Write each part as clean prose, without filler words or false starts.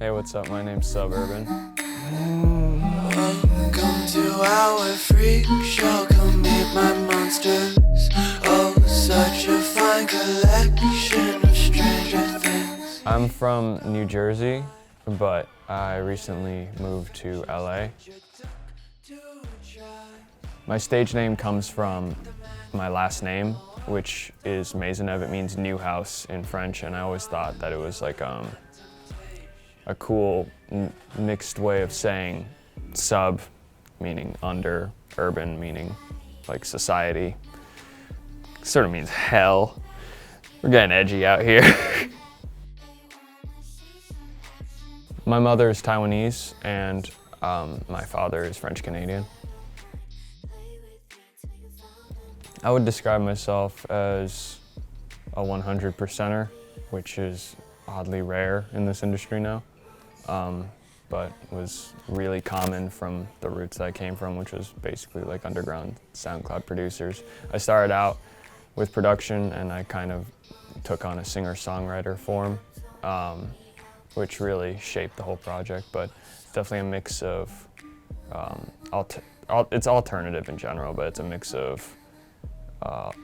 Hey, what's up? My name's Suburban. Welcome to our freak show, come meet my monsters. Oh, such a fine collection of stranger things. I'm from New Jersey, but I recently moved to LA. My stage name comes from my last name, which is Maisonneuve. It means new house in French, and I always thought that it was like a cool mixed way of saying sub, meaning under, urban, meaning like society. Sort of means hell. We're getting edgy out here. My mother is Taiwanese and my father is French Canadian. I would describe myself as a 100%er, which is oddly rare in this industry now, but was really common from the roots that I came from, which was basically like underground SoundCloud producers. I started out with production and I kind of took on a singer-songwriter form, which really shaped the whole project, but definitely a mix of, it's alternative in general, but it's a mix of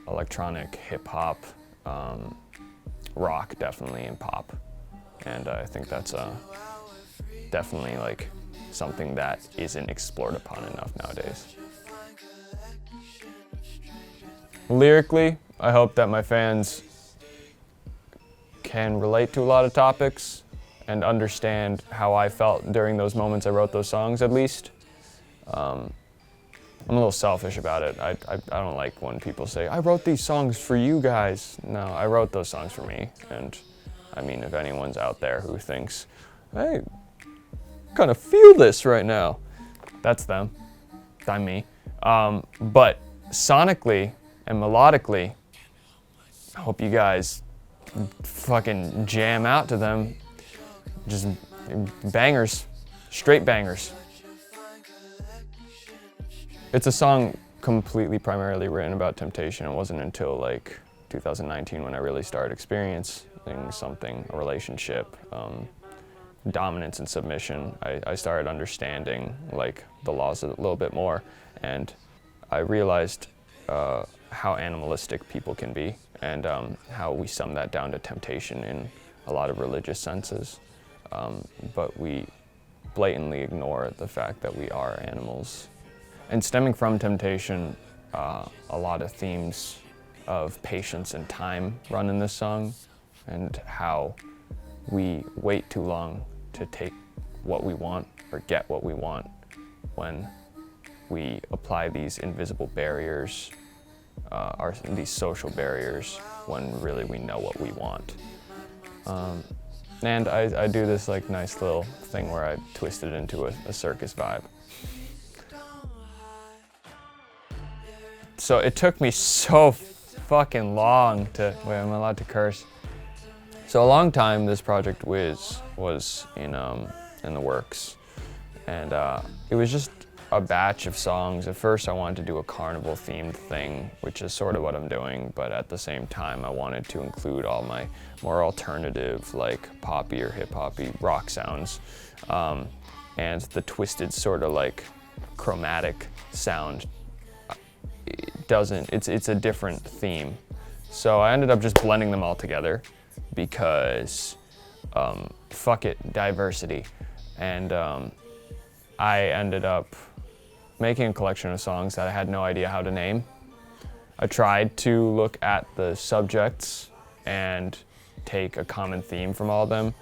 electronic, hip-hop, rock definitely, and pop. And I think that's definitely like something that isn't explored upon enough nowadays. Lyrically, I hope that my fans can relate to a lot of topics and understand how I felt during those moments I wrote those songs, at least. I'm a little selfish about it. I don't like when people say, I wrote these songs for you guys. No, I wrote those songs for me. And I mean, if anyone's out there who thinks, hey, I kind of feel this right now, that's them. I'm me. But sonically and melodically, I hope you guys fucking jam out to them. Just bangers, straight bangers. It's a song completely primarily written about temptation. It wasn't until like 2019 when I really started experiencing something, a relationship, dominance and submission. I started understanding like the laws a little bit more, and I realized how animalistic people can be, and how we sum that down to temptation in a lot of religious senses. But we blatantly ignore the fact that we are animals. And stemming from temptation, a lot of themes of patience and time run in this song, and how we wait too long to take what we want or get what we want when we apply these invisible barriers, these social barriers, when really we know what we want. And I do this like nice little thing where I twist it into a circus vibe. So it took me so fucking long to, wait, am I allowed to curse? So a long time this project was in the works. And it was just a batch of songs. At first I wanted to do a carnival themed thing, which is sort of what I'm doing, but at the same time I wanted to include all my more alternative, like poppy or hip hoppy rock sounds. And the twisted sort of like chromatic sound it's a different theme. So I ended up just blending them all together because fuck it, diversity. And I ended up making a collection of songs that I had no idea how to name. I tried to look at the subjects and take a common theme from all of them.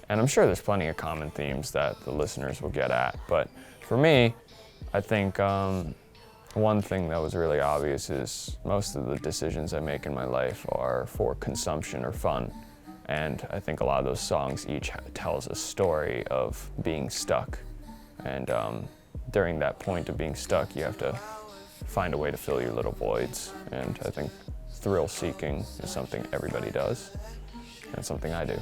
And I'm sure there's plenty of common themes that the listeners will get at. But for me, I think one thing that was really obvious is most of the decisions I make in my life are for consumption or fun. And I think a lot of those songs each tells a story of being stuck. And during that point of being stuck, you have to find a way to fill your little voids. And I think thrill seeking is something everybody does, and something I do.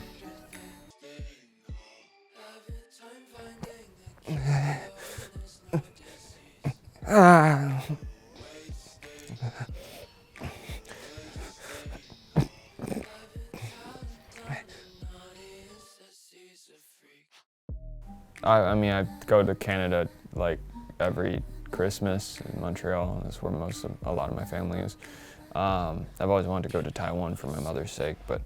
I mean, I go to Canada like every Christmas in Montreal. That's where a lot of my family is. I've always wanted to go to Taiwan for my mother's sake, but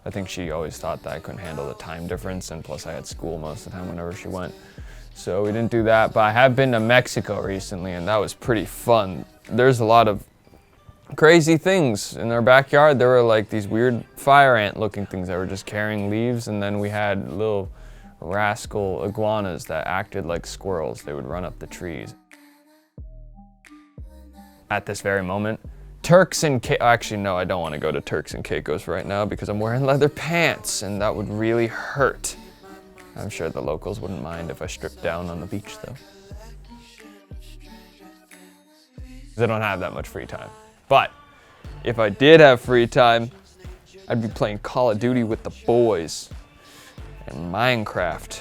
I think she always thought that I couldn't handle the time difference, and plus I had school most of the time whenever she went. So we didn't do that, but I have been to Mexico recently, and that was pretty fun. There's a lot of crazy things in our backyard. There were like these weird fire ant looking things that were just carrying leaves, and then we had little rascal iguanas that acted like squirrels. They would run up the trees. At this very moment, Turks and Caicos, actually no, I don't want to go to Turks and Caicos right now because I'm wearing leather pants and that would really hurt. I'm sure the locals wouldn't mind if I stripped down on the beach though. I don't have that much free time. But if I did have free time, I'd be playing Call of Duty with the boys and Minecraft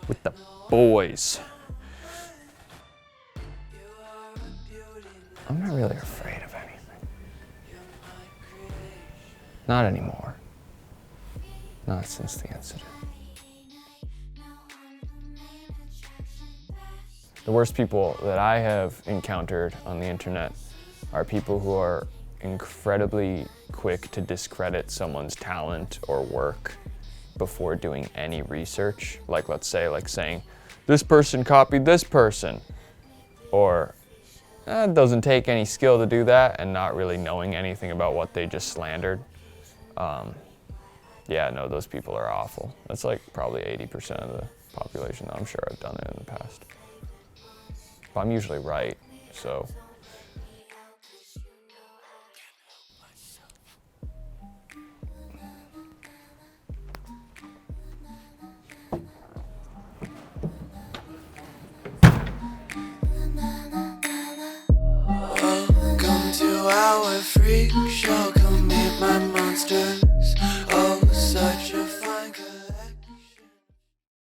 with the boys. I'm not really afraid of anything. Not anymore. Not since the incident. The worst people that I have encountered on the internet are people who are incredibly quick to discredit someone's talent or work before doing any research. Like let's say, like saying, this person copied this person. Or, it doesn't take any skill to do that, and not really knowing anything about what they just slandered. Yeah, no, those people are awful. That's like probably 80% of the population. I'm sure I've done it in the past. But I'm usually right, so. Welcome to our freak show.